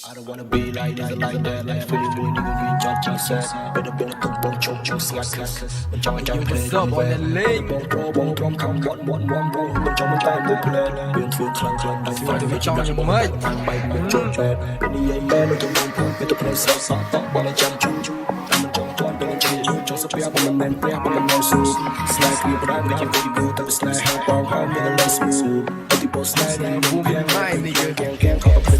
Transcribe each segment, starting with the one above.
I don't wanna be like this, like that, like feeling good, nigga, you judge yourself. Better been a good bone, choke, see, I cuss. When John play, bone, come, one, when John time, go play. Been through clang, I feel like it's John, your mic. Bite, choke, bad. Benny, man, with the bone, better play, so, wanna jump, choo. I'm a John, been a chill, just a pair, but my man, play, but my nose, slack, you, but I'm making very good, I'm a slack, help, I'm in a less smooth. But the boss, slide, and move, yeah, can't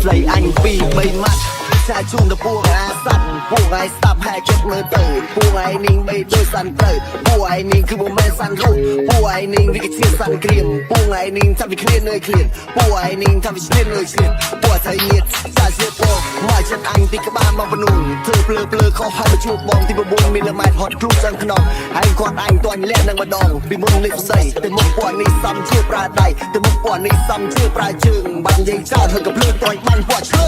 ស្លេអញពី3ម៉ាត់ឆាជូនទៅពួកអាស័ព្ទពួកឯងស្ដាប់ហើយចិត្តមើលទៅពួកឯងនាងបីដូចសាន់ទៅពួកឯងនាងគឺមិនមែនសាន់រូបពួកឯងនាងវាជាសាន់ក្រៀមពួកឯងនាងថាវាឃ្លាននៅឃ្លានពួកឯងនាងថាវាឆ្លៀននៅឆ្លៀនពួកស្រីញាតសាជាពួកមកចិត្តអញពីក្បាលមកបនួនធ្វើភ្លើខុសហើយមកជួបបងទី9មីលីម៉ែត្រហត់គ្រូចឹងខ្នងហើយគាត់អញទាញលាក់នឹងម្ដងពីមុននេះស្ដីទៅមុខពួកនេះសំជាប្រាដៃទៅមុខពួកនេះសំជាប្រាជើងបាញ់និយាយចោលហើយក៏ភ្លើត្រាញ់បាញ់ពួកឈើ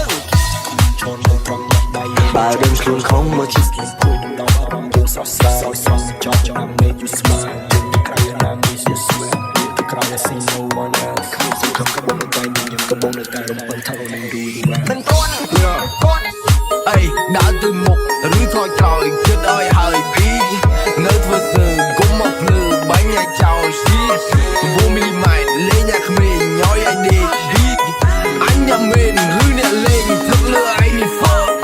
បើរឿងខ្លួនខំមកជិះស្គីគួយនឹងដងអារម្មណ៍យើងស្រស់ស្រាយចង់ make you smile យើងក្រៅណាមី you smile ក្រៅ I see no one else ខំកំពុងតែខ្ញុំកំពុងតែរំពឹងថានឹងយូរមិនតន់អីដើរទៅមុខឬថយក្រោយគិតឲ្យហើយពីនៅធ្វើស្ទើកុំមកភ្លឺបាញ់ឲ្យចោលស៊ី9មីលីម៉ែត្រលេងអ្នកក្មេងញយឲ្យដេកអញញ៉ាំមែនឬអ្នកលេងទឹកលើឯងនេះ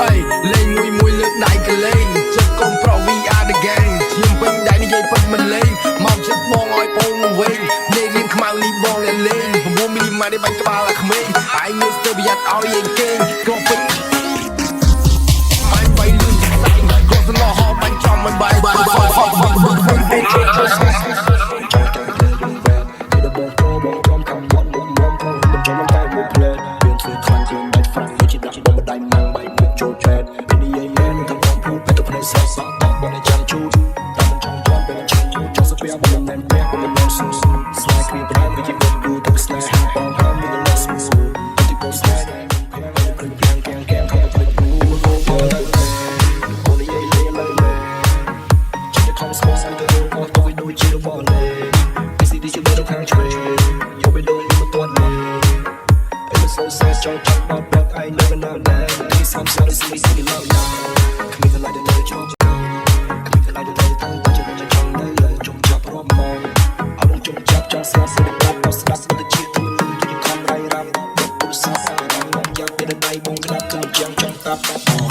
អីលេងមួយលើកដៃកលេងចិត្តកូនប្រុស we are the gang ឈាមពេញដៃនិយាយពិតមិនលេងមកចិត្តបងឲ្យបងវិញលេងលៀងខ្មៅនេះបងលេង9មីលីម៉ែត្របាញ់ក្បាលអាក្មេងឯងមើលស្ទើរប្រយ័ត្នឲ្យឯងគេងក៏ពេញបាញ់បីលឿនស្ដែងក៏ស្លោហោបាញ់ចំមិនបាយBye.